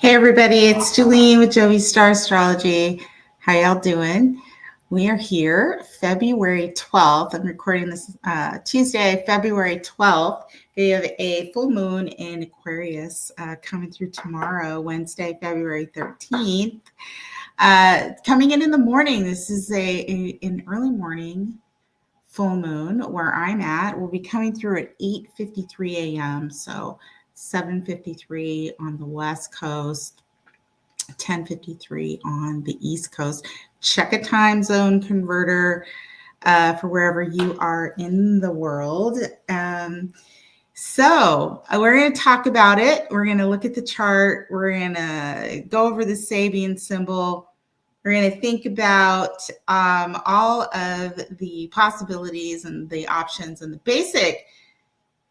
Hey everybody, it's Julene with JovesStar Astrology. How y'all doing? We are here February 12th. I'm recording this Tuesday, February 12th. We have a full moon in Aquarius coming through tomorrow, Wednesday, February 13th. Coming in the morning. This is an early morning full moon where I'm at. We'll be coming through at 8:53 a.m. So 7:53 on the West Coast, 10:53 on the East Coast. Check a time zone converter for wherever you are in the world. So we're going to talk about it. We're going to look at the chart. We're going to go over the Sabian symbol. We're going to think about all of the possibilities and the options and the basic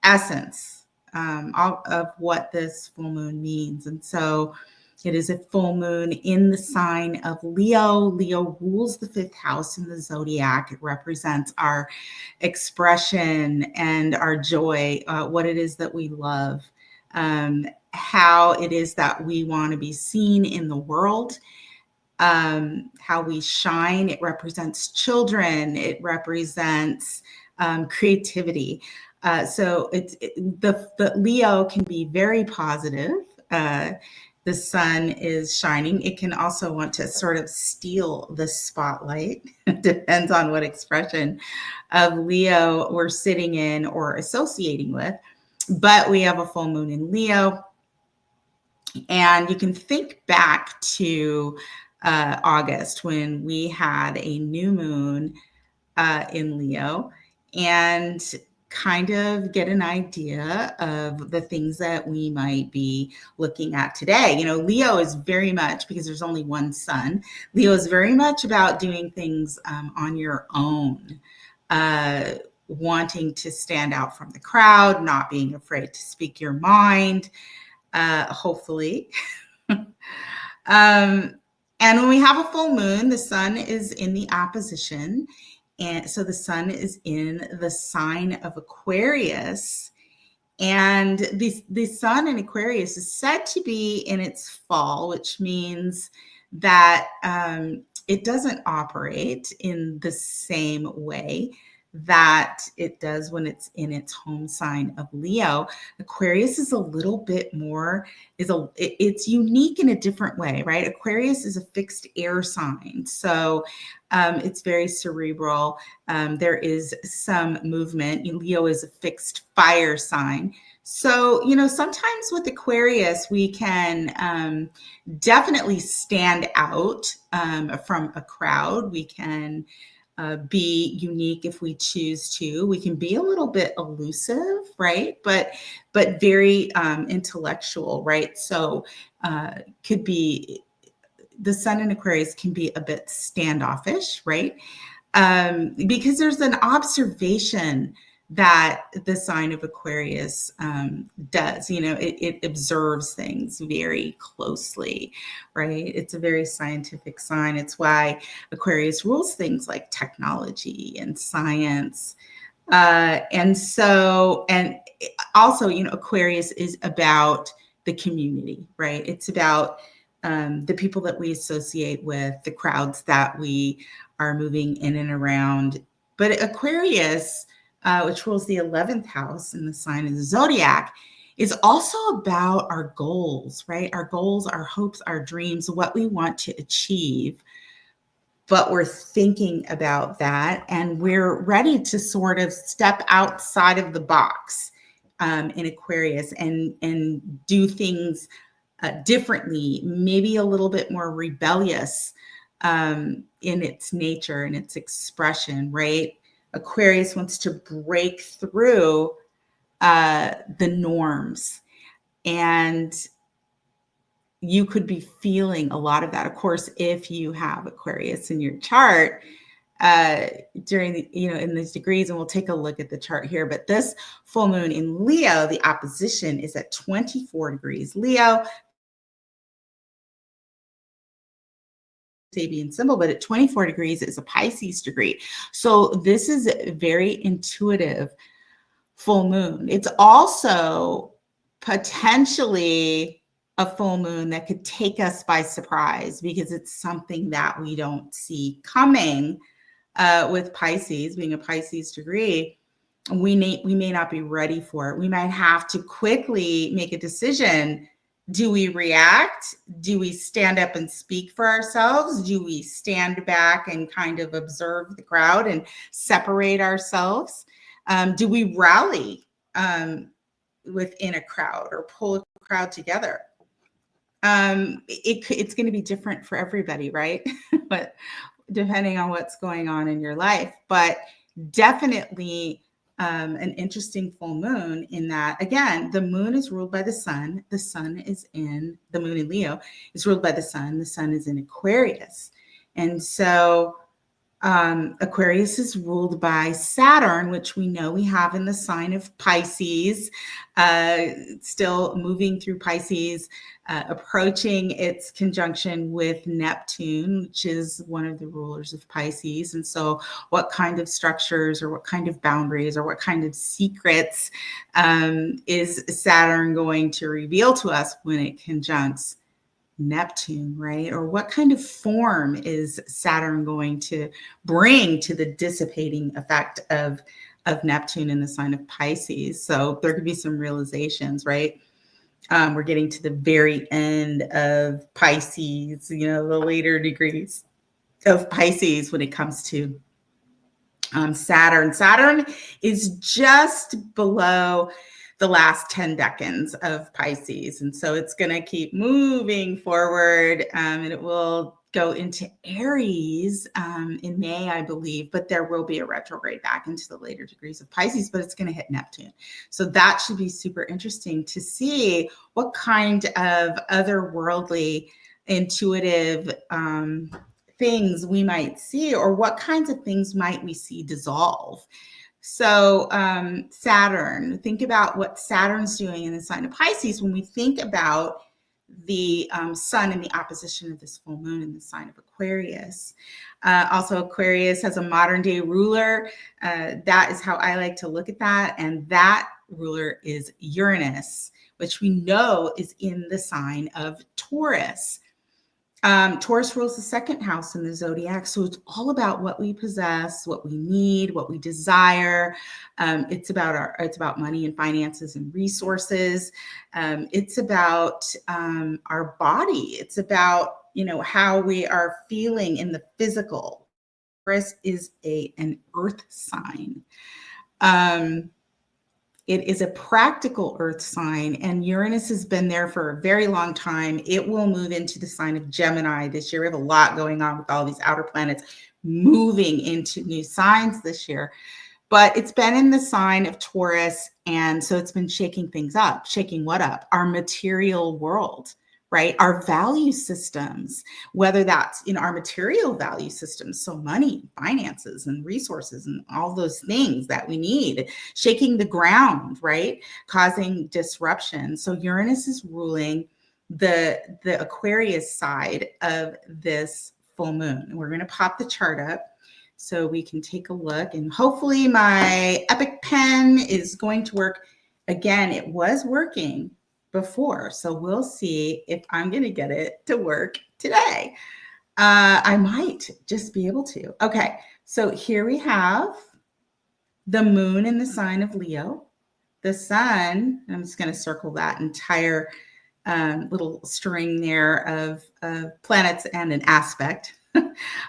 essence of what this full moon means. And so it is a full moon in the sign of Leo. Leo rules the fifth house in the zodiac. It represents our expression and our joy, what it is that we love, how it is that we want to be seen in the world, how we shine. It represents children. It represents creativity. So the Leo can be very positive. The sun is shining. It can also want to sort of steal the spotlight. It depends on what expression of Leo we're sitting in or associating with. But we have a full moon in Leo. And you can think back to August when we had a new moon in Leo and kind of get an idea of the things that we might be looking at today. You know, Leo is very much, because there's only one sun, Leo is very much about doing things on your own, wanting to stand out from the crowd, not being afraid to speak your mind, hopefully. And when we have a full moon, the sun is in the opposition. And so the sun is in the sign of Aquarius. And the sun in Aquarius is said to be in its fall, which means that it doesn't operate in the same way that it does when it's in its home sign of Leo. Aquarius is a little bit more, it's unique in a different way, right? Aquarius is a fixed air sign. So it's very cerebral. There is some movement. Leo is a fixed fire sign. So, you know, sometimes with Aquarius, we can definitely stand out from a crowd. We can be unique if we choose to. We can be a little bit elusive, right? But very intellectual, right? So could be the sun in Aquarius can be a bit standoffish, right? Because there's an observation that the sign of Aquarius does. You know, it observes things very closely, right? It's a very scientific sign. It's why Aquarius rules things like technology and science. And also, you know, Aquarius is about the community, right? It's about the people that we associate with, the crowds that we are moving in and around. But Aquarius, which rules the 11th house in the sign of the zodiac, is also about our goals, right? Our goals, our hopes, our dreams, what we want to achieve. But we're thinking about that and we're ready to sort of step outside of the box in Aquarius and do things differently, maybe a little bit more rebellious in its nature and its expression, right? Aquarius wants to break through the norms, and you could be feeling a lot of that. Of course, if you have Aquarius in your chart during the, you know, in these degrees, and we'll take a look at the chart here, but this full moon in Leo, the opposition is at 24 degrees Leo, Sabian symbol, but at 24 degrees is a Pisces degree. So this is a very intuitive full moon. It's also potentially a full moon that could take us by surprise because it's something that we don't see coming. With Pisces, being a Pisces degree, we may not be ready for it. We might have to quickly make a decision. Do we react? Do we stand up and speak for ourselves? Do we stand back and kind of observe the crowd and separate ourselves? Do we rally within a crowd or pull a crowd together? It's going to be different for everybody, right? But depending on what's going on in your life, but definitely an interesting full moon in that, again, the moon is ruled by the sun. The sun is in the moon in Leo is ruled by the sun. The sun is in Aquarius. And so Aquarius is ruled by Saturn, which we know we have in the sign of Pisces, still moving through Pisces, approaching its conjunction with Neptune, which is one of the rulers of Pisces. And so what kind of structures or what kind of boundaries or what kind of secrets is Saturn going to reveal to us when it conjuncts Neptune, right? Or what kind of form is Saturn going to bring to the dissipating effect of Neptune in the sign of Pisces? So there could be some realizations, right? We're getting to the very end of Pisces, the later degrees of Pisces when it comes to Saturn. Saturn is just below the last 10 decans of Pisces. And so it's going to keep moving forward, and it will go into Aries in May, I believe, but there will be a retrograde back into the later degrees of Pisces, but it's going to hit Neptune. So that should be super interesting to see what kind of otherworldly, intuitive things we might see, or what kinds of things might we see dissolve. So Saturn, think about what Saturn's doing in the sign of Pisces when we think about the sun in the opposition of this full moon in the sign of Aquarius. Also, Aquarius has a modern day ruler. That is how I like to look at that. And that ruler is Uranus, which we know is in the sign of Taurus. Taurus rules the second house in the zodiac. So it's all about what we possess, what we need, what we desire. It's about money and finances and resources. It's about our body. It's about, how we are feeling in the physical. Taurus is an earth sign. It is a practical earth sign, and Uranus has been there for a very long time. It will move into the sign of Gemini this year. We have a lot going on with all these outer planets moving into new signs this year. But it's been in the sign of Taurus, and so it's been shaking things up. Shaking what up? Our material world, right? Our value systems, whether that's in our material value systems, so money, finances, and resources, and all those things that we need, shaking the ground, right? Causing disruption. So Uranus is ruling the Aquarius side of this full moon. And we're going to pop the chart up so we can take a look, and hopefully my Epic pen is going to work. Again, it was working before, so we'll see if I'm going to get it to work today. I might just be able to. Okay, so here we have the moon in the sign of Leo, the sun. I'm just going to circle that entire little string there of planets and an aspect. We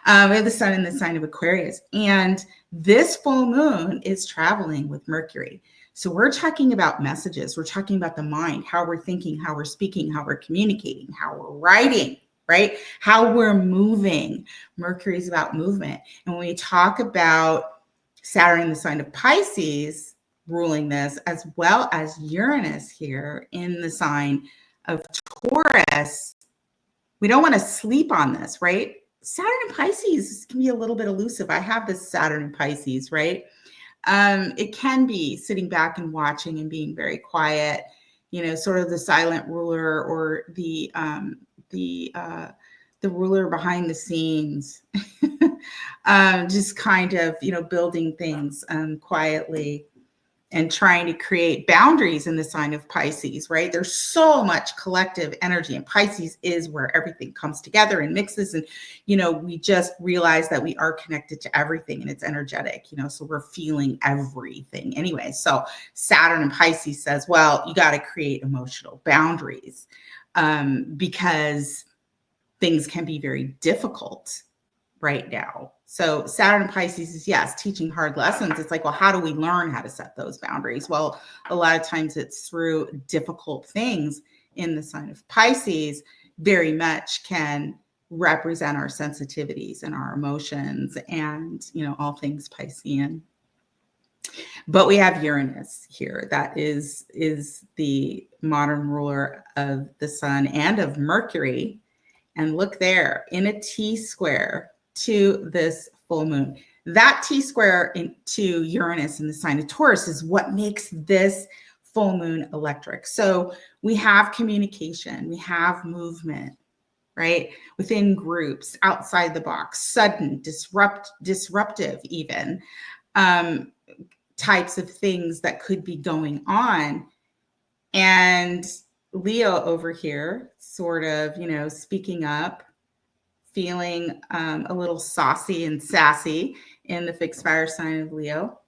have the sun in the sign of Aquarius, and this full moon is traveling with Mercury. So we're talking about messages. We're talking about the mind, how we're thinking, how we're speaking, how we're communicating, how we're writing, right? How we're moving. Mercury is about movement. And when we talk about Saturn in the sign of Pisces ruling this, as well as Uranus here in the sign of Taurus, we don't want to sleep on this, right? Saturn in Pisces can be a little bit elusive. I have this Saturn in Pisces, right? It can be sitting back and watching and being very quiet, sort of the silent ruler, or the ruler behind the scenes, just kind of, building things quietly. and trying to create boundaries in the sign of Pisces, right? There's so much collective energy, and Pisces is where everything comes together and mixes. And, we just realize that we are connected to everything and it's energetic, so we're feeling everything anyway. So Saturn in Pisces says, well, you got to create emotional boundaries because things can be very difficult right now. So Saturn in Pisces is, yes, teaching hard lessons. It's like, well, how do we learn how to set those boundaries? Well, a lot of times it's through difficult things in the sign of Pisces, very much can represent our sensitivities and our emotions and, all things Piscean. But we have Uranus here. That is the modern ruler of the sun and of Mercury. And look there, in a T-square to this full moon. That T-square to Uranus in the sign of Taurus is what makes this full moon electric. So we have communication, we have movement, right? Within groups, outside the box, sudden, disruptive even, types of things that could be going on. And Leo over here, sort of, speaking up, feeling a little saucy and sassy in the fixed fire sign of Leo,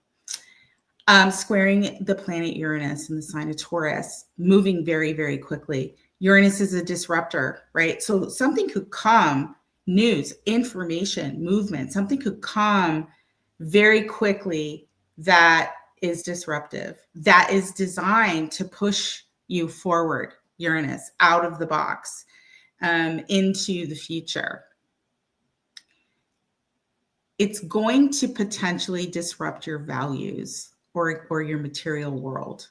squaring the planet Uranus in the sign of Taurus, moving very, very quickly. Uranus is a disruptor, right? So something could come, news, information, movement, something could come very quickly that is disruptive, that is designed to push you forward, Uranus, out of the box, into the future. It's going to potentially disrupt your values or your material world,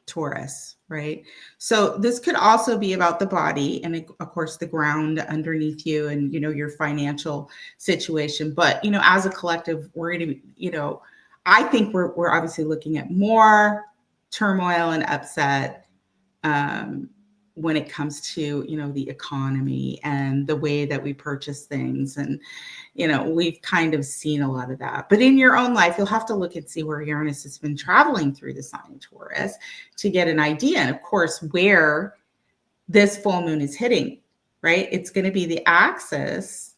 Taurus, right? So this could also be about the body and, of course, the ground underneath you and, your financial situation. But, as a collective, we're going to, I think we're obviously looking at more turmoil and upset when it comes to, the economy and the way that we purchase things. And, we've kind of seen a lot of that. But in your own life, you'll have to look and see where Uranus has been traveling through the sign of Taurus to get an idea. And of course, where this full moon is hitting, right? It's going to be the axis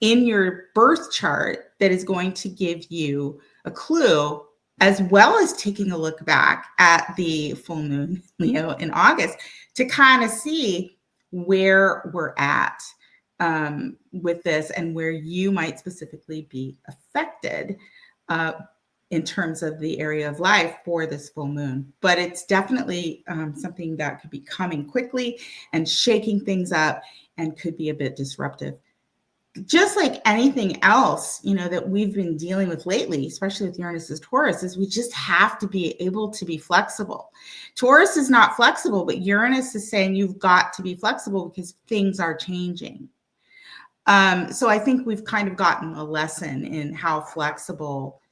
in your birth chart that is going to give you a clue, as well as taking a look back at the full moon, Leo, in August, to kind of see where we're at with this and where you might specifically be affected in terms of the area of life for this full moon. But it's definitely something that could be coming quickly and shaking things up and could be a bit disruptive. Just like anything else, that we've been dealing with lately, especially with Uranus's Taurus, is we just have to be able to be flexible. Taurus is not flexible, but Uranus is saying you've got to be flexible because things are changing. So I think we've kind of gotten a lesson in how flexible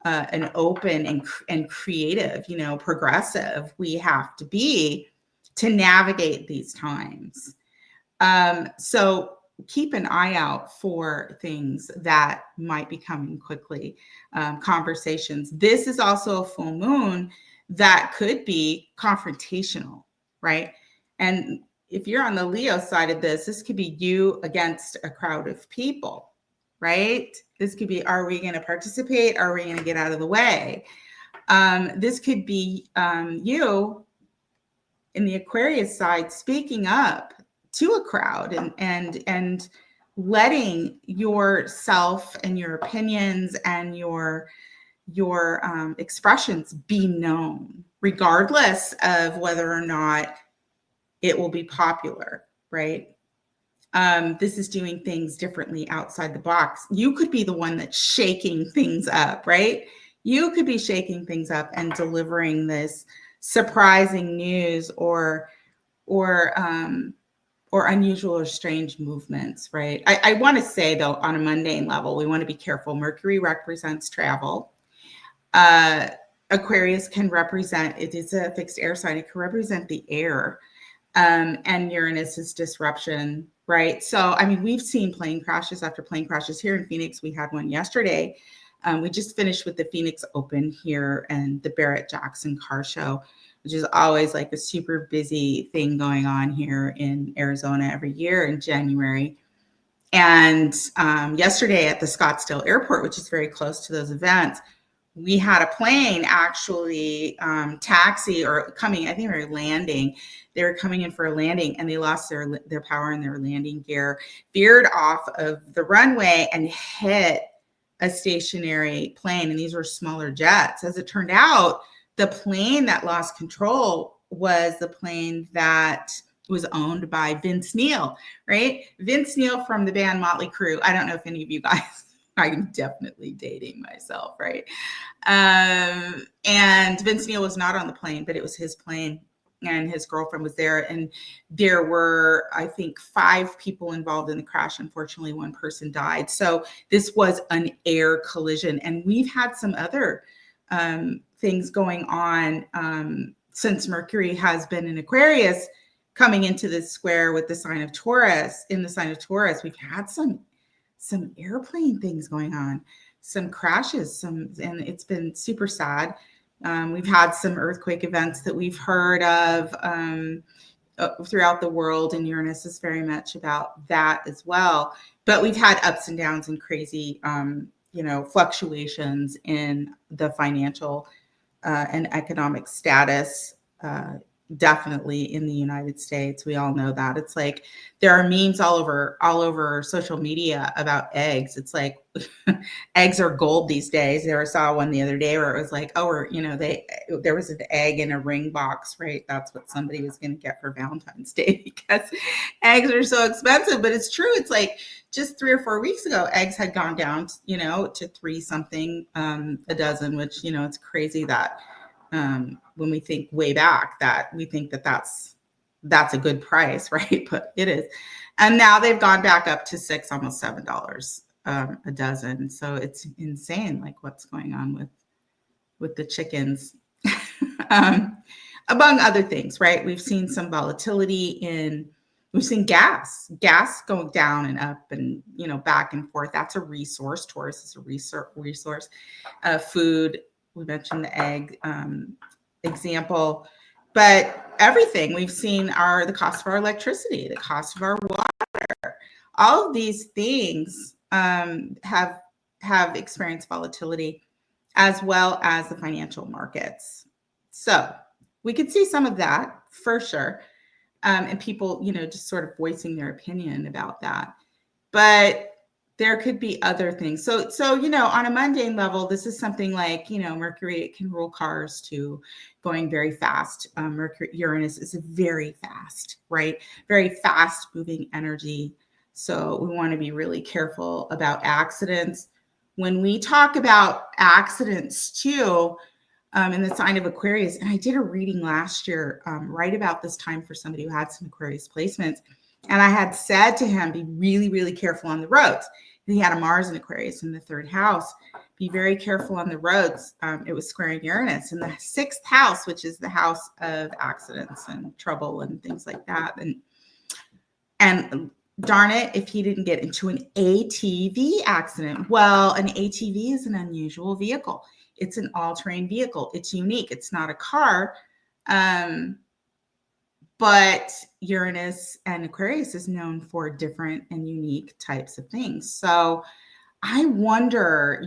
and open and creative, progressive we have to be to navigate these times. So keep an eye out for things that might be coming quickly, conversations. This is also a full moon that could be confrontational, right? And if you're on the Leo side of this could be you against a crowd of people, right? This could be, are we going to participate? Are we going to get out of the way? This could be you in the Aquarius side speaking up to a crowd and letting yourself and your opinions and your expressions be known, regardless of whether or not it will be popular, right? This is doing things differently outside the box. You could be the one that's shaking things up, right? You could be shaking things up and delivering this surprising news or unusual or strange movements, right? I want to say, though, on a mundane level, we want to be careful. Mercury represents travel. Aquarius can represent, it is a fixed air sign, it can represent the air. And Uranus is disruption, right? So, I mean, we've seen plane crashes after plane crashes. Here in Phoenix, we had one yesterday. We just finished with the Phoenix Open here and the Barrett-Jackson Car Show, which is always like a super busy thing going on here in Arizona every year in January. And yesterday at the Scottsdale Airport, which is very close to those events, we had a plane actually taxi or coming, I think they were landing. They were coming in for a landing and they lost their power in their landing gear, veered off of the runway and hit a stationary plane. And these were smaller jets. As it turned out, the plane that lost control was the plane that was owned by Vince Neil, right? Vince Neil from the band Motley Crue. I don't know if any of you guys, I'm definitely dating myself, right? And Vince Neil was not on the plane, but it was his plane and his girlfriend was there. And there were, I think, 5 people involved in the crash. Unfortunately, 1 person died. So this was an air collision. And we've had some other things going on since Mercury has been in Aquarius, coming into this square with the sign of Taurus. In the sign of Taurus, we've had some airplane things going on, some crashes, and it's been super sad. We've had some earthquake events that we've heard of throughout the world, and Uranus is very much about that as well. But we've had ups and downs and crazy, fluctuations in the financial and economic status, definitely in the United States. We all know that. It's like there are memes all over social media about eggs. It's like eggs are gold these days. I saw one the other day where it was like, there was an egg in a ring box, right? That's what somebody was going to get for Valentine's Day because eggs are so expensive. But it's true. It's like just 3 or 4 weeks ago, eggs had gone down, to 3 something a dozen, which, it's crazy that when we think way back that we think that that's a good price, right? But it is. And now they've gone back up to $6, almost $7 a dozen. So it's insane, like what's going on with the chickens, among other things, right? We've seen some volatility we've seen gas going down and up and, back and forth. That's a resource. Taurus is a resource. Food, we mentioned the egg example, but everything we've seen are the cost of our electricity, the cost of our water. All of these things have experienced volatility, as well as the financial markets. So we could see some of that for sure, and people, just sort of voicing their opinion about that. But there could be other things. So, on a mundane level, this is something like, Mercury, it can rule cars to going very fast. Uranus is very fast, right? Very fast moving energy. So we want to be really careful about accidents. When we talk about accidents too, in the sign of Aquarius, and I did a reading last year, right about this time for somebody who had some Aquarius placements. And I had said to him, be really, really careful on the roads. He had a Mars in Aquarius in the 3rd house. Be very careful on the roads. It was squaring Uranus in the 6th house, which is the house of accidents and trouble and things like that. And darn it, if he didn't get into an ATV accident. Well, an ATV is an unusual vehicle. It's an all-terrain vehicle. It's unique. It's not a car. But Uranus and Aquarius is known for different and unique types of things. So I wonder,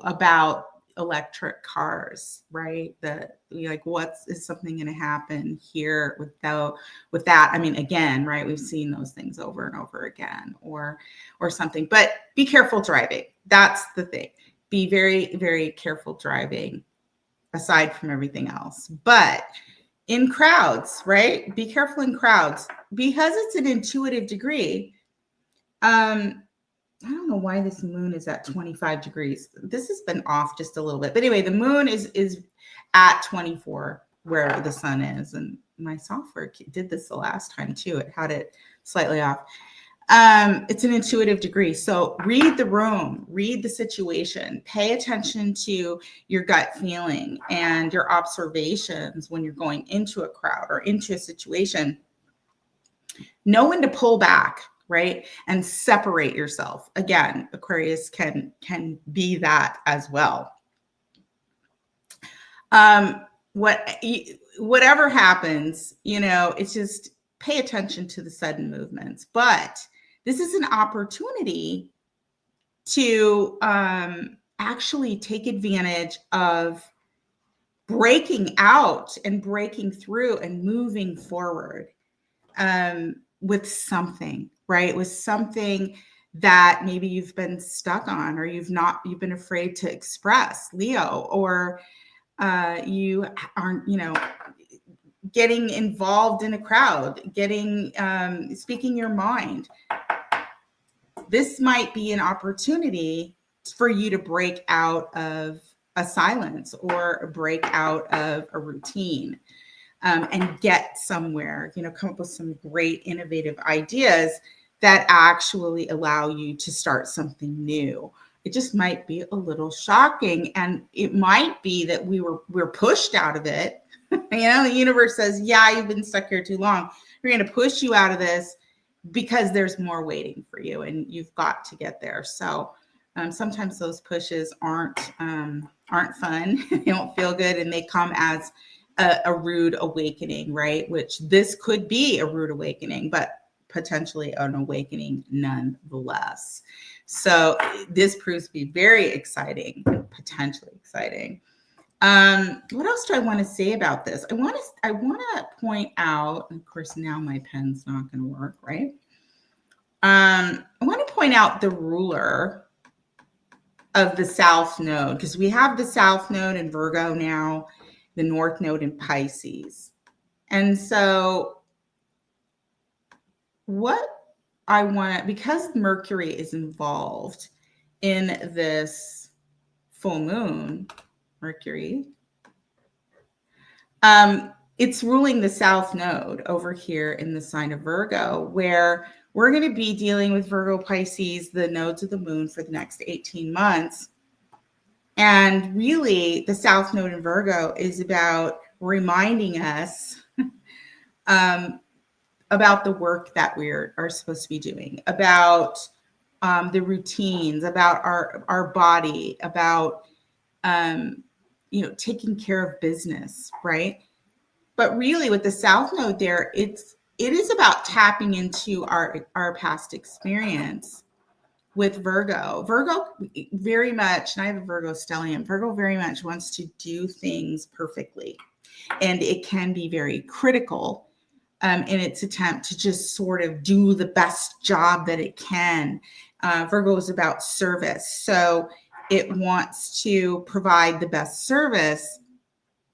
about electric cars, right? Is something going to happen here with that? I mean, again, right? We've seen those things over and over again, or something. But be careful driving. That's the thing. Be very, very careful driving, aside from everything else. But in crowds, right? Be careful in crowds because it's an intuitive degree. I don't know why this moon is at 25 degrees. This has been off just a little bit. But anyway, the moon is at 24 where the sun is. And my software did this the last time too. It had it slightly off. It's an intuitive degree. So read the room, read the situation, pay attention to your gut feeling and your observations when you're going into a crowd or into a situation. Know when to pull back, right? And separate yourself. Again, Aquarius can be that as well. Whatever happens, it's just pay attention to the sudden movements. But this is an opportunity to actually take advantage of breaking out and breaking through and moving forward with something, right? With something that maybe you've been stuck on, or you've been afraid to express, Leo, or you aren't, getting involved in a crowd, speaking your mind. This might be an opportunity for you to break out of a silence or break out of a routine, and get somewhere, come up with some great innovative ideas that actually allow you to start something new. It just might be a little shocking, and it might be that we're pushed out of it. The universe says, yeah, you've been stuck here too long. We're going to push you out of this because there's more waiting for you, and you've got to get there. So sometimes those pushes aren't fun. They don't feel good, and they come as a rude awakening, right? Which this could be a rude awakening, but potentially an awakening nonetheless. So this proves to be very exciting, potentially exciting. What else do I want to say about this? I want to point out, of course, now my pen's not going to work, right? I want to point out the ruler of the South Node, because we have the South Node in Virgo now, the North Node in Pisces. And so what I want, because Mercury is involved in this full moon, Mercury, it's ruling the South Node over here in the sign of Virgo, where we're going to be dealing with Virgo, Pisces, the nodes of the moon, for the next 18 months. And really, the South Node in Virgo is about reminding us about the work that we are supposed to be doing, about the routines, about our body, about taking care of business, right? But really, with the South Node there, it is about tapping into our past experience with Virgo. Virgo very much, and I have a Virgo stellium, Virgo very much wants to do things perfectly. And it can be very critical in its attempt to just sort of do the best job that it can. Virgo is about service. So it wants to provide the best service.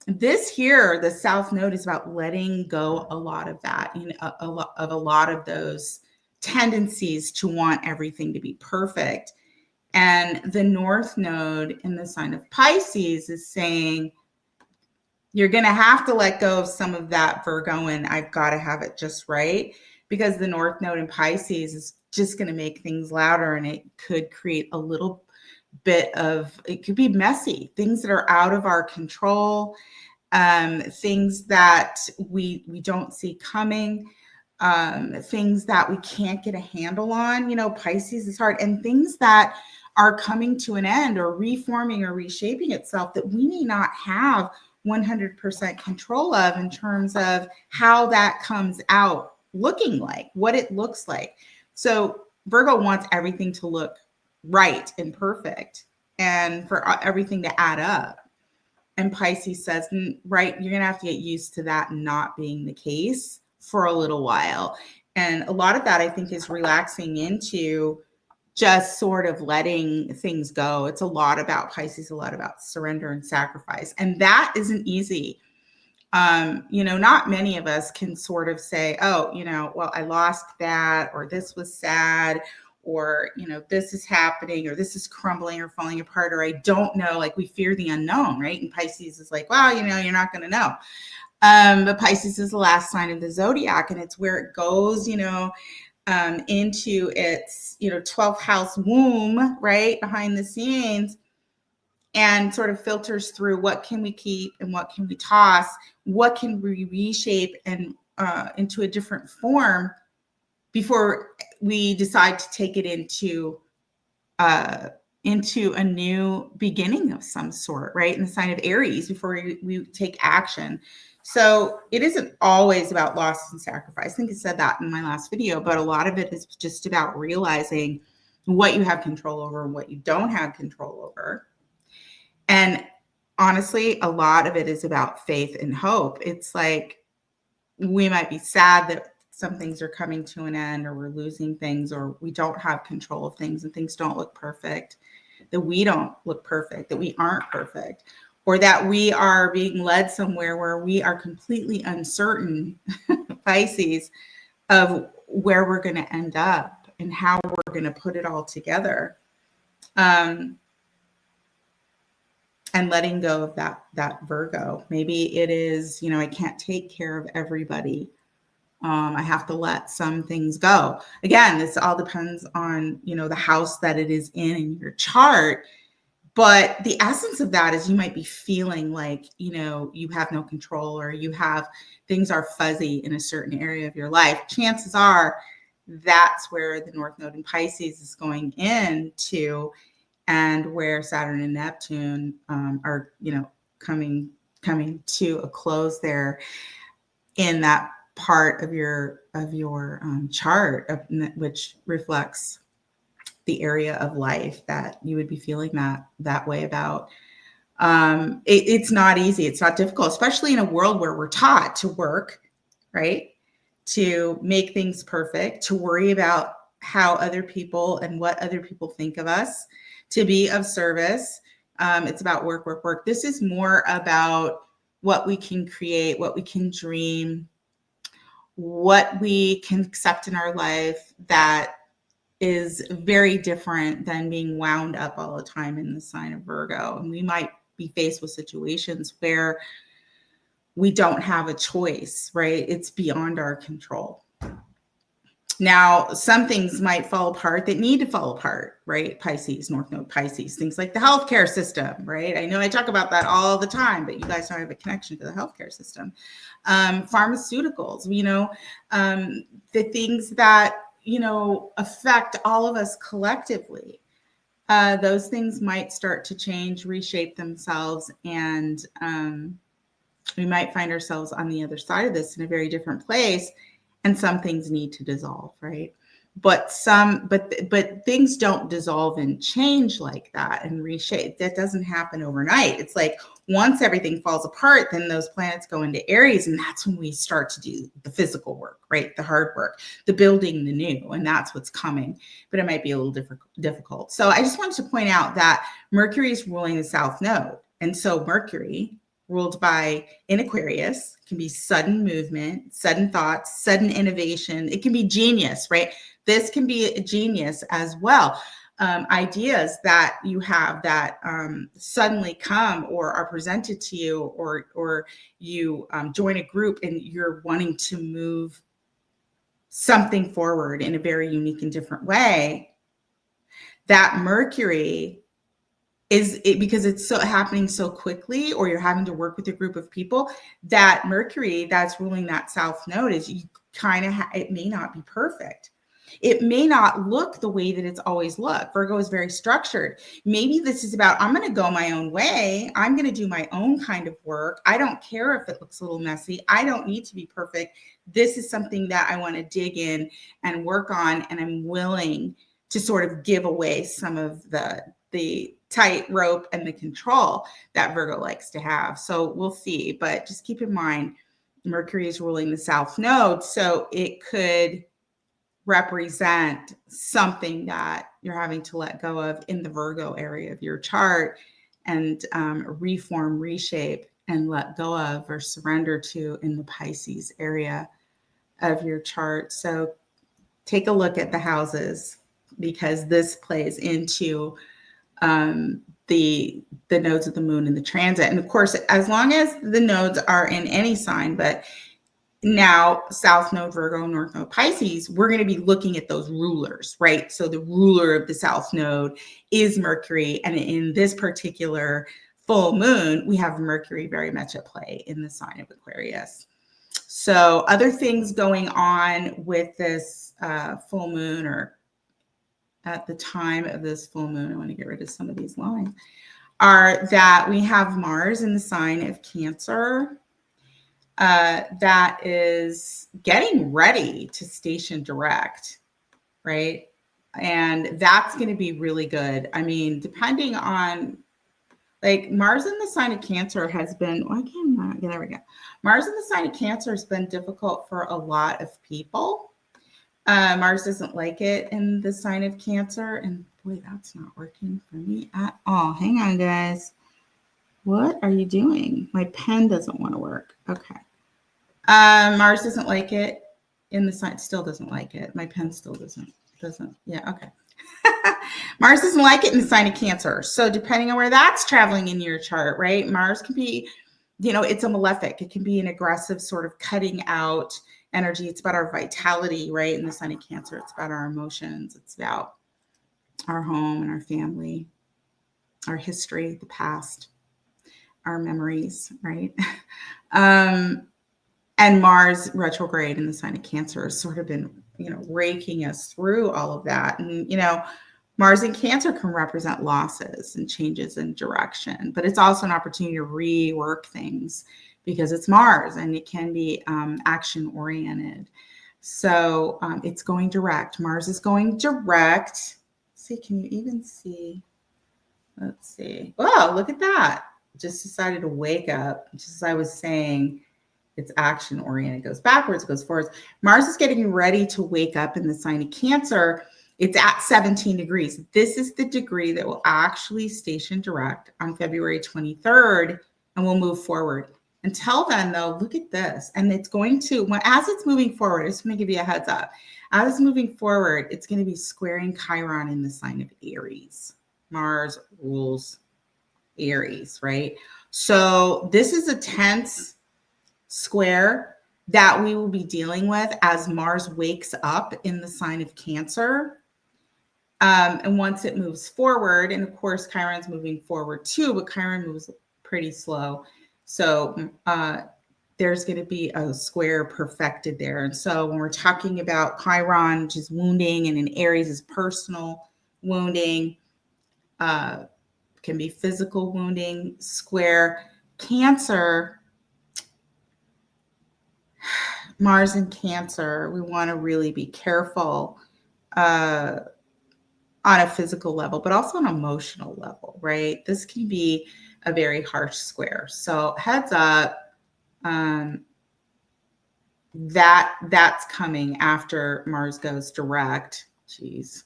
This here, the South Node, is about letting go a lot of that, a lot of those tendencies to want everything to be perfect. And the North Node in the sign of Pisces is saying, you're going to have to let go of some of that Virgoan, I've got to have it just right, because the North Node in Pisces is just going to make things louder, and it could create a little bit of, it could be messy, things that are out of our control, things that we don't see coming, things that we can't get a handle on. Pisces is hard, and things that are coming to an end or reforming or reshaping itself that we may not have 100% control of, in terms of how that comes out looking like, what it looks like. So Virgo wants everything to look right and perfect, and for everything to add up. And Pisces says, right, you're going to have to get used to that not being the case for a little while. And a lot of that, I think, is relaxing into just sort of letting things go. It's a lot about Pisces, a lot about surrender and sacrifice. And that isn't easy. Not many of us can sort of say, oh, well, I lost that, or this was sad, or, this is happening, or this is crumbling or falling apart, or I don't know, like we fear the unknown, right? And Pisces is like, well, you're not going to know. But Pisces is the last sign of the zodiac, and it's where it goes, into its, 12th house womb, right, behind the scenes, and sort of filters through what can we keep and what can we toss, what can we reshape and into a different form before we decide to take it into a new beginning of some sort, right? In the sign of Aries, before we take action. So it isn't always about loss and sacrifice. I think I said that in my last video, but a lot of it is just about realizing what you have control over and what you don't have control over. And honestly, a lot of it is about faith and hope. It's like, we might be sad that some things are coming to an end, or we're losing things, or we don't have control of things and things don't look perfect, that we don't look perfect, that we aren't perfect, or that we are being led somewhere where we are completely uncertain, Pisces, of where we're going to end up and how we're going to put it all together. And letting go of that Virgo. Maybe it is, I can't take care of everybody. I have to let some things go. Again, this all depends on, the house that it is in your chart. But the essence of that is you might be feeling like, you have no control, or things are fuzzy in a certain area of your life. Chances are that's where the North Node in Pisces is going into, and where Saturn and Neptune are, coming to a close there in that part of your chart, which reflects the area of life that you would be feeling that way about. It's not easy. It's not difficult, especially in a world where we're taught to work, right? To make things perfect, to worry about how other people and what other people think of us, to be of service. It's about work, work, work. This is more about what we can create, what we can dream, what we can accept in our life that is very different than being wound up all the time in the sign of Virgo. And we might be faced with situations where we don't have a choice, right? It's beyond our control. Now, some things might fall apart that need to fall apart, right? Pisces, North Node Pisces, things like the healthcare system, right? I know I talk about that all the time, but you guys don't have a connection to the healthcare system. Pharmaceuticals, the things that, affect all of us collectively. Those things might start to change, reshape themselves, and we might find ourselves on the other side of this in a very different place. And some things need to dissolve, right? But things don't dissolve and change like that and reshape. That doesn't happen overnight. It's like once everything falls apart, then those planets go into Aries, and that's when we start to do the physical work, right? The hard work, the building the new, and that's what's coming. But it might be a little difficult. So I just wanted to point out that Mercury is ruling the South Node, and so Mercury, ruled in Aquarius, can be sudden movement, sudden thoughts, sudden innovation. It can be genius, right? This can be a genius as well. Ideas that you have that suddenly come or are presented to you, or you join a group and you're wanting to move something forward in a very unique and different way. That Mercury because it's so happening so quickly, or you're having to work with a group of people, that Mercury that's ruling that South Node is you kind of, it may not be perfect. It may not look the way that it's always looked. Virgo is very structured. Maybe this is about, I'm going to go my own way. I'm going to do my own kind of work. I don't care if it looks a little messy. I don't need to be perfect. This is something that I want to dig in and work on. And I'm willing to sort of give away some of the tight rope and the control that Virgo likes to have. So we'll see, but just keep in mind, Mercury is ruling the South Node. So it could represent something that you're having to let go of in the Virgo area of your chart, and reform, reshape, and let go of or surrender to in the Pisces area of your chart. So take a look at the houses, because this plays into the nodes of the moon and the transit. And of course, as long as the nodes are in any sign, but now South Node Virgo, North Node Pisces, we're going to be looking at those rulers, right? So the ruler of the South Node is Mercury. And in this particular full moon, we have Mercury very much at play in the sign of Aquarius. So other things going on with this full moon, or at the time of this full moon, I want to get rid of some of these lines, are that we have Mars in the sign of Cancer that is getting ready to station direct, right? And that's going to be really good. I mean, depending on, like, Mars in the sign of Cancer has been, why can't I, there we go. Mars in the sign of Cancer has been difficult for a lot of people. Mars doesn't like it in the sign of Cancer. And boy, that's not working for me at all. Hang on, guys. What are you doing? My pen doesn't want to work. Okay. Mars doesn't like it in the sign, still doesn't like it. My pen still doesn't, yeah, okay. Mars doesn't like it in the sign of Cancer. So depending on where that's traveling in your chart, right? Mars can be, it's a malefic. It can be an aggressive sort of cutting out energy. It's about our vitality, right? In the sign of Cancer, it's about our emotions. It's about our home and our family, our history, the past, our memories, right? And Mars retrograde in the sign of Cancer has sort of been, raking us through all of that. And, Mars in Cancer can represent losses and changes in direction, but it's also an opportunity to rework things because it's Mars and it can be action oriented. So it's going direct. Mars is going direct. Let's see, can you even see? Let's see. Oh, look at that. Just decided to wake up, just as I was saying. It's action oriented, it goes backwards, it goes forwards. Mars is getting ready to wake up in the sign of Cancer. It's at 17 degrees. This is the degree that will actually station direct on February 23rd, and we'll move forward. Until then, though, look at this. And it's going to, as it's moving forward, I just want to give you a heads up. As it's moving forward, it's going to be squaring Chiron in the sign of Aries. Mars rules Aries, right? So this is a tense square that we will be dealing with as Mars wakes up in the sign of Cancer. And once it moves forward, and of course, Chiron's moving forward too, but Chiron moves pretty slow. So there's going to be a square perfected there. And so when we're talking about Chiron, which is wounding, and in Aries is personal wounding, can be physical wounding, square Cancer, Mars in Cancer, we want to really be careful on a physical level, but also an emotional level, right? This can be a very harsh square. So heads up, that's coming after Mars goes direct. Jeez,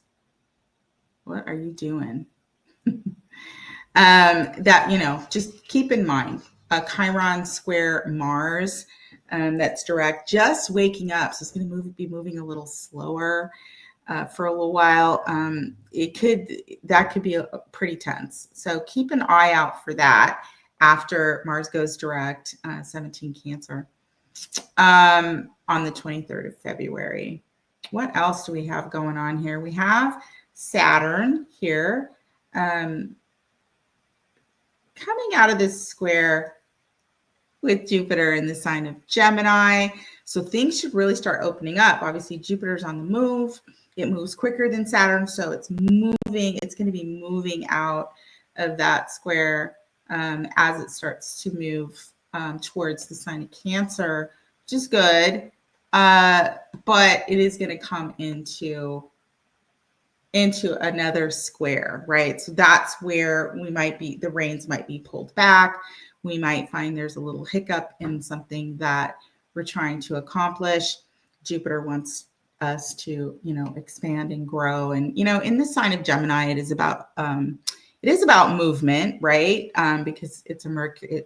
what are you doing? Just keep in mind, a Chiron square Mars that's direct, just waking up. So it's going to be moving a little slower for a little while. That could be pretty tense. So keep an eye out for that after Mars goes direct, 17 Cancer, on the 23rd of February. What else do we have going on here? We have Saturn here. Coming out of this square with Jupiter in the sign of Gemini. So things should really start opening up. Obviously, Jupiter's on the move. It moves quicker than Saturn. So it's moving. It's going to be moving out of that square as it starts to move towards the sign of Cancer, which is good. But it is going to come into another square, right? So that's where the reins might be pulled back. We might find there's a little hiccup in something that we're trying to accomplish. Jupiter wants us to, expand and grow. And, in the sign of Gemini, it is about movement, right? Because it's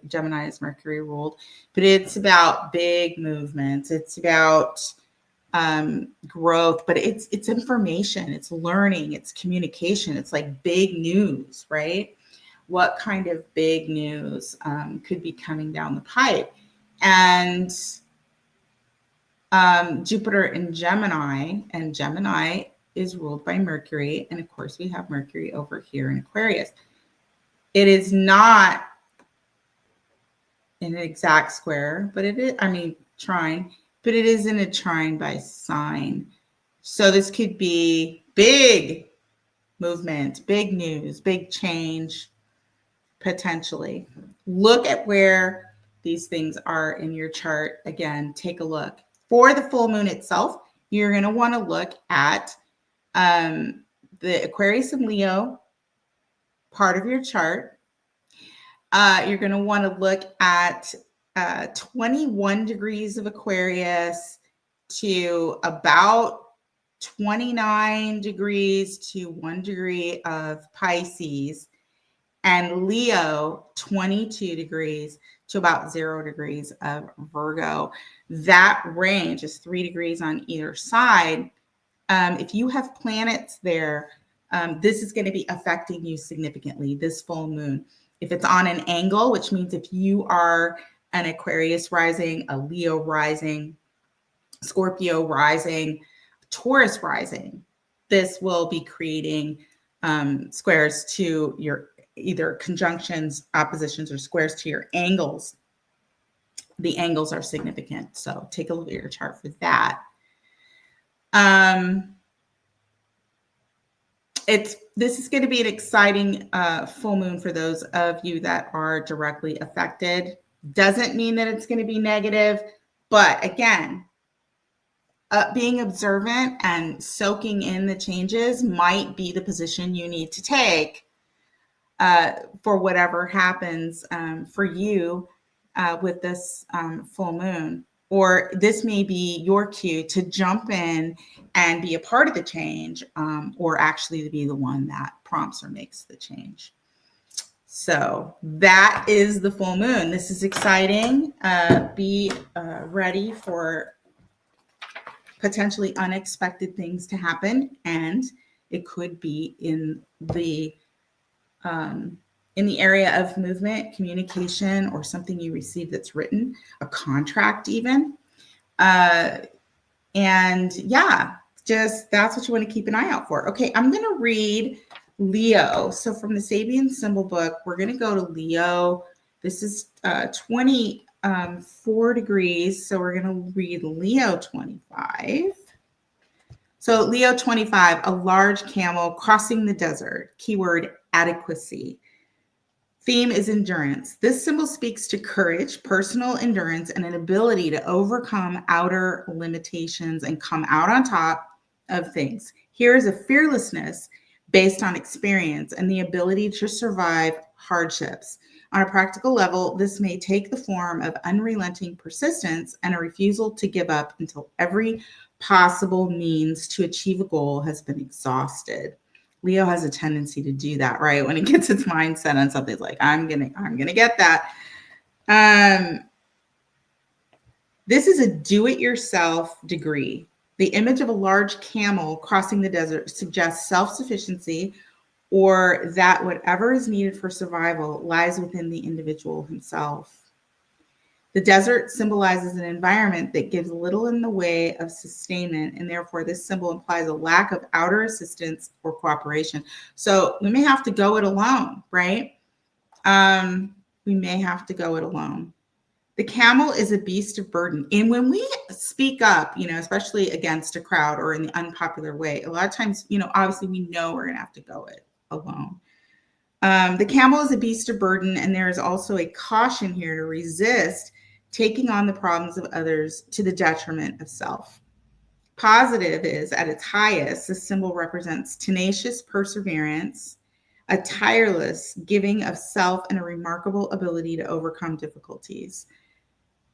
Gemini is Mercury ruled, but it's about big movements. It's about growth, but it's information, it's learning, it's communication. It's like big news, right? What kind of big news could be coming down the pipe? And Jupiter in Gemini, and Gemini is ruled by Mercury. And of course, we have Mercury over here in Aquarius. It is not in an exact square, but it is, trine, but it isn't a trine by sign. So this could be big movement, big news, big change, potentially. Look at where these things are in your chart. Again, take a look. For the full moon itself, you're going to want to look at the Aquarius and Leo part of your chart. You're going to want to look at 21 degrees of Aquarius to about 29 degrees to 1 degree of Pisces, and Leo 22 degrees to about 0 degrees of Virgo. That range is 3 degrees on either side. If you have planets there, this is going to be affecting you significantly, this full moon. If it's on an angle, which means if you are an Aquarius rising, a Leo rising, Scorpio rising, Taurus rising, this will be creating squares to your either conjunctions, oppositions, or squares to your angles. The angles are significant. So take a look at your chart for that. This is going to be an exciting full moon for those of you that are directly affected. Doesn't mean that it's going to be negative, but again, being observant and soaking in the changes might be the position you need to take for whatever happens for you with this full moon. Or this may be your cue to jump in and be a part of the change, or actually to be the one that prompts or makes the change. So that is the full moon. This is exciting. Be ready for potentially unexpected things to happen, and it could be in the area of movement, communication, or something you receive that's written, a contract even. And yeah, just that's what you want to keep an eye out for. Okay, I'm going to read Leo. So from the Sabian symbol book, we're going to go to Leo. This is 24 degrees. So we're going to read Leo 25. So Leo 25, a large camel crossing the desert. Keyword adequacy. Theme is endurance. This symbol speaks to courage, personal endurance, and an ability to overcome outer limitations and come out on top of things. Here is a fearlessness based on experience and the ability to survive hardships. On a practical level, this may take the form of unrelenting persistence and a refusal to give up until every possible means to achieve a goal has been exhausted. Leo has a tendency to do that, right? When it gets its mind set on something, it's like, I'm gonna get that. This is a do-it-yourself degree. The image of a large camel crossing the desert suggests self-sufficiency, or that whatever is needed for survival lies within the individual himself. The desert symbolizes an environment that gives little in the way of sustainment, and therefore this symbol implies a lack of outer assistance or cooperation. So we may have to go it alone, right? We may have to go it alone. The camel is a beast of burden. And when we speak up, especially against a crowd or in the unpopular way, a lot of times, obviously we know we're going to have to go it alone. The camel is a beast of burden, and there is also a caution here to resist taking on the problems of others to the detriment of self. Positive is, at its highest, this symbol represents tenacious perseverance, a tireless giving of self, and a remarkable ability to overcome difficulties.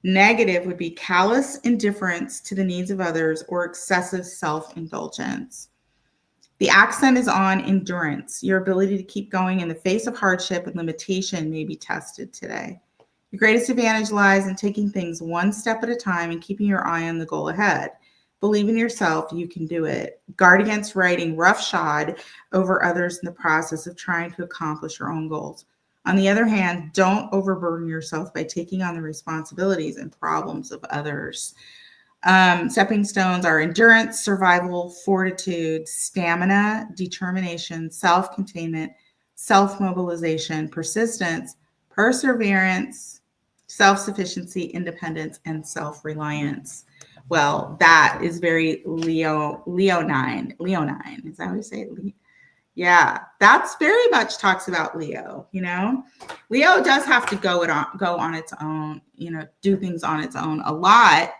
Negative would be callous indifference to the needs of others or excessive self-indulgence. The accent is on endurance. Your ability to keep going in the face of hardship and limitation may be tested today. Your greatest advantage lies in taking things one step at a time and keeping your eye on the goal ahead. Believe in yourself, you can do it. Guard against riding roughshod over others in the process of trying to accomplish your own goals. On the other hand, don't overburden yourself by taking on the responsibilities and problems of others. Stepping stones are endurance, survival, fortitude, stamina, determination, self-containment, self-mobilization, persistence, perseverance, self-sufficiency, independence, and self-reliance. Well, that is very Leonine. Is that how you say it? Yeah, that's very much talks about Leo, you know. Leo does have to go on its own, you know, do things on its own a lot.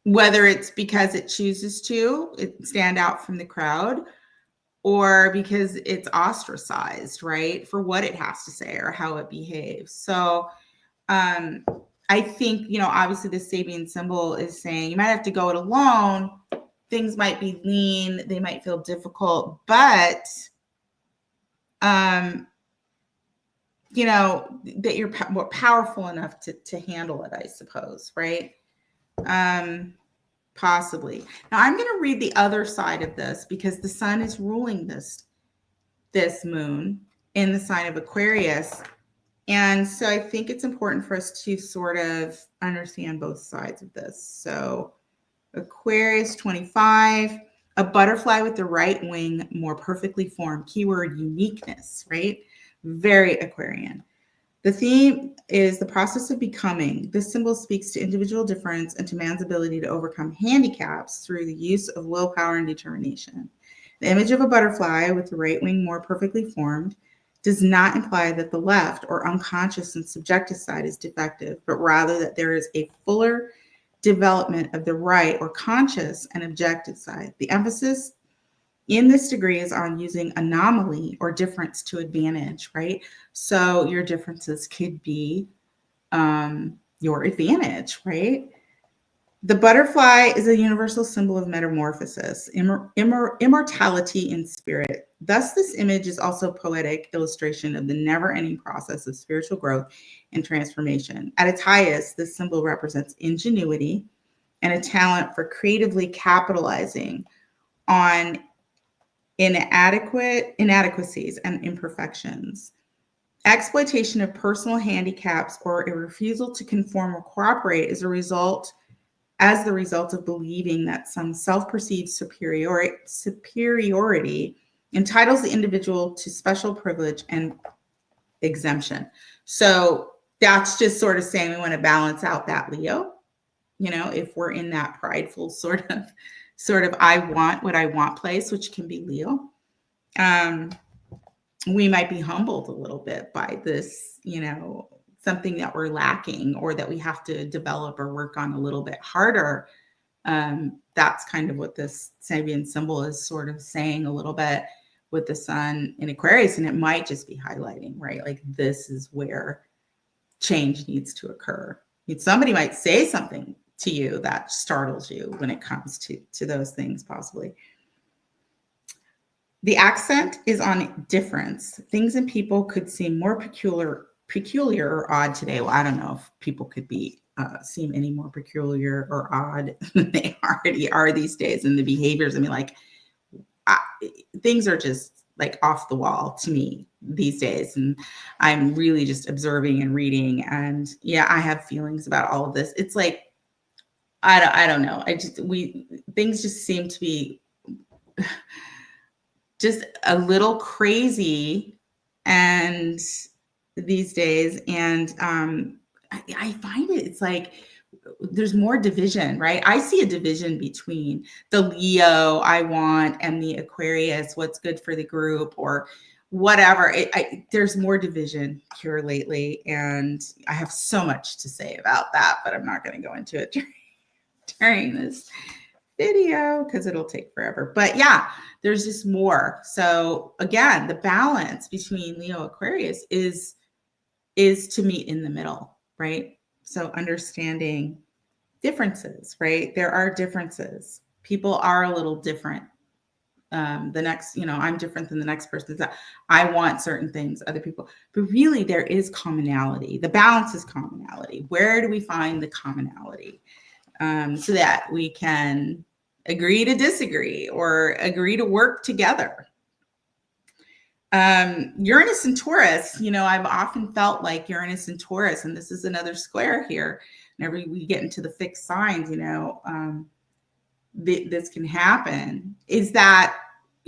Whether it's because it chooses to stand out from the crowd, or because it's ostracized, right, for what it has to say or how it behaves. So I think, you know, obviously the Sabian symbol is saying you might have to go it alone. Things might be lean, they might feel difficult, but you know, that you're more powerful enough to handle it, I suppose, right? Possibly. Now I'm going to read the other side of this because the sun is ruling this moon in the sign of Aquarius. And so I think it's important for us to sort of understand both sides of this. So Aquarius 25, a butterfly with the right wing more perfectly formed. Keyword uniqueness, right? Very Aquarian. The theme is the process of becoming. This symbol speaks to individual difference and to man's ability to overcome handicaps through the use of willpower and determination. The image of a butterfly with the right wing more perfectly formed does not imply that the left or unconscious and subjective side is defective, but rather that there is a fuller development of the right or conscious and objective side. The emphasis in this degree is on using anomaly or difference to advantage, right? So your differences could be your advantage, right? The butterfly is a universal symbol of metamorphosis, immortality in spirit. Thus, this image is also a poetic illustration of the never-ending process of spiritual growth and transformation. At its highest, this symbol represents ingenuity and a talent for creatively capitalizing on inadequacies and imperfections. Exploitation of personal handicaps or a refusal to conform or cooperate is the result of believing that some self-perceived superiority entitles the individual to special privilege and exemption. So that's just sort of saying we want to balance out that Leo, you know, if we're in that prideful sort of I want what I want place, which can be Leo. We might be humbled a little bit by this, you know, something that we're lacking or that we have to develop or work on a little bit harder. That's kind of what this Sabian symbol is sort of saying a little bit with the sun in Aquarius. And it might just be highlighting, right? Like this is where change needs to occur. Somebody might say something to you that startles you when it comes to those things, possibly. The accent is on difference. Things and people could seem more peculiar or odd today. Well, I don't know if people could be seem any more peculiar or odd than they already are these days. And the behaviors, I mean, like things are just like off the wall to me these days. And I'm really just observing and reading. And yeah, I have feelings about all of this. It's like, I don't know. Things just seem to be just a little crazy and these days. And I find it's like there's more division, right? I see a division between the Leo I want and the Aquarius, what's good for the group or whatever. There's more division here lately. And I have so much to say about that, but I'm not going to go into it during this video because it'll take forever. But yeah, there's just more. So again, the balance between Leo Aquarius is to meet in the middle, right? So understanding differences, right? There are differences. People are a little different. I'm different than the next person. I want certain things, other people, but really there is commonality. The balance is commonality. Where do we find the commonality? So that we can agree to disagree or agree to work together. Uranus and Taurus, I've often felt like Uranus and Taurus, and this is another square here. Whenever we get into the fixed signs, this can happen. Is that,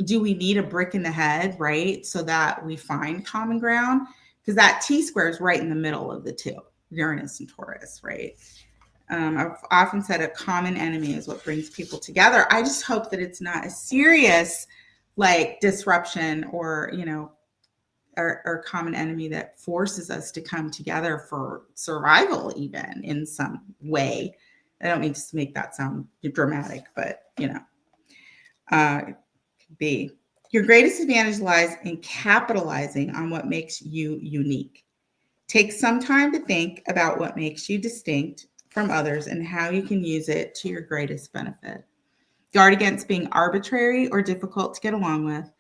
do we need a brick in the head, right? So that we find common ground? because that T-square is right in the middle of the two, Uranus and Taurus, right? I've often said a common enemy is what brings people together. I just hope that it's not a serious like disruption or, or common enemy that forces us to come together for survival, even in some way. I don't mean to make that sound dramatic, but it could be. Your greatest advantage lies in capitalizing on what makes you unique. Take some time to think about what makes you distinct from others and how you can use it to your greatest benefit. Guard against being arbitrary or difficult to get along with.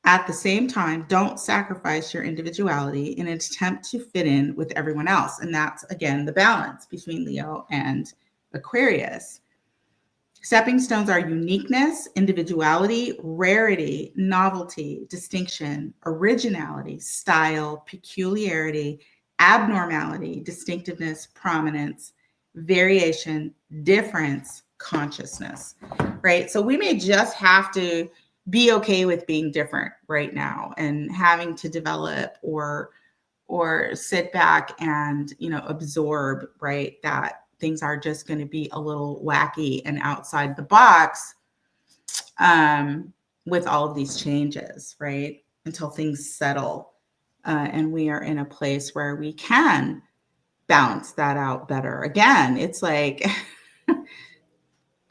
At the same time, don't sacrifice your individuality in an attempt to fit in with everyone else. And that's, again, the balance between Leo and Aquarius. Stepping stones are uniqueness, individuality, rarity, novelty, distinction, originality, style, peculiarity, abnormality, distinctiveness, prominence, variation, difference, consciousness, right? So we may just have to be okay with being different right now and having to develop or sit back and absorb, right, that things are just going to be a little wacky and outside the box with all of these changes, right, until things settle and we are in a place where we can balance that out better. Again, it's like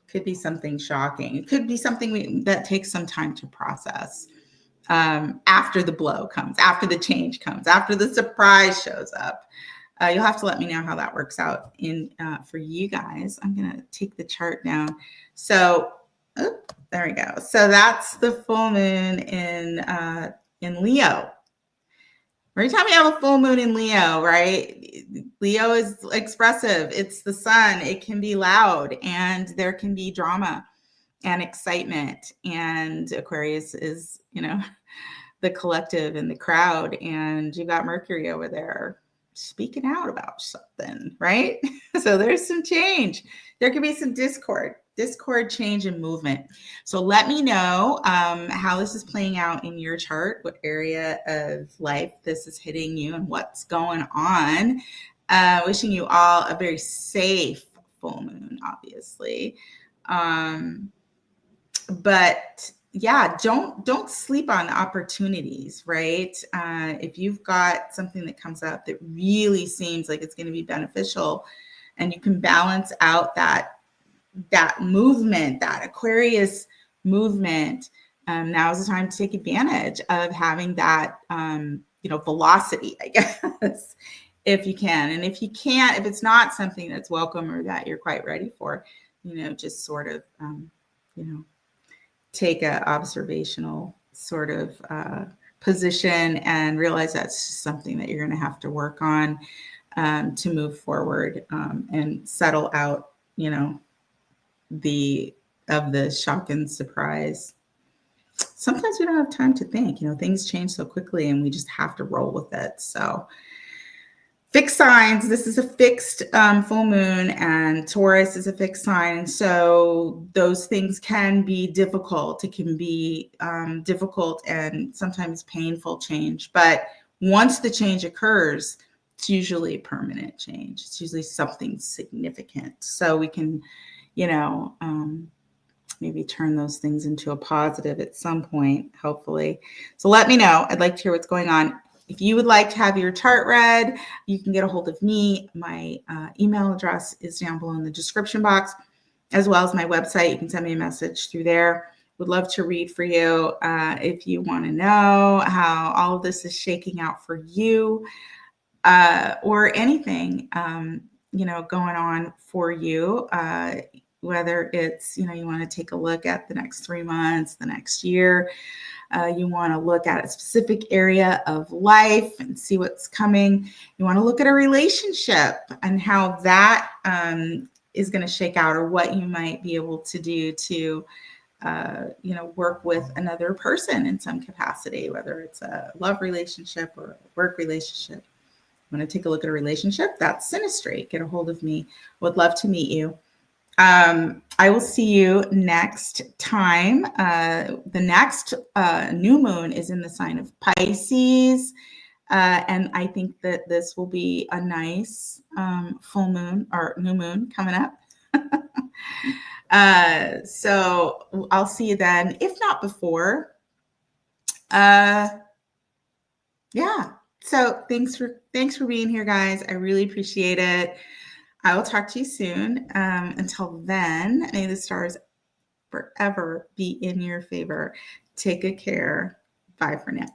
could be something shocking. It could be something that takes some time to process after the blow comes, after the change comes, after the surprise shows up. You'll have to let me know how that works out for you guys. I'm going to take the chart down. So, there we go. So that's the full moon in Leo. Every time you have a full moon in Leo, right? Leo is expressive. It's the sun. It can be loud and there can be drama and excitement. And Aquarius is, the collective and the crowd. And you got Mercury over there speaking out about something, right? So there's some change. There could be some discord, change, and movement. So let me know how this is playing out in your chart, what area of life this is hitting you and what's going on. Wishing you all a very safe full moon, obviously. But yeah, don't sleep on opportunities, right? If you've got something that comes up that really seems like it's going to be beneficial and you can balance out that movement, that Aquarius movement, now is the time to take advantage of having that, velocity, I guess, if you can. And if you can't, if it's not something that's welcome or that you're quite ready for, just sort of, take an observational sort of position and realize that's something that you're going to have to work on to move forward and settle out, the shock and surprise. Sometimes we don't have time to think, things change so quickly and we just have to roll with it. So fixed signs, this is a fixed full moon, and Taurus is a fixed sign. So those things can be difficult. It can be difficult and sometimes painful change. But once the change occurs, it's usually permanent change. It's usually something significant. So we can, maybe turn those things into a positive at some point, hopefully. So let me know. I'd like to hear what's going on. If you would like to have your chart read, you can get a hold of me. My email address is down below in the description box, as well as my website. You can send me a message through there. Would love to read for you. If you want to know how all of this is shaking out for you or anything, going on for you, whether it's, you want to take a look at the next 3 months, the next year, you want to look at a specific area of life and see what's coming. You want to look at a relationship and how that is going to shake out, or what you might be able to do to, work with another person in some capacity, whether it's a love relationship or a work relationship. You want to take a look at a relationship? That's Synastry. Get a hold of me. Would love to meet you. I will see you next time. The next new moon is in the sign of Pisces. And I think that this will be a nice full moon or new moon coming up. So I'll see you then, if not before. Yeah. So thanks for being here, guys. I really appreciate it. I will talk to you soon. Until then, may the stars forever be in your favor. Take good care. Bye for now.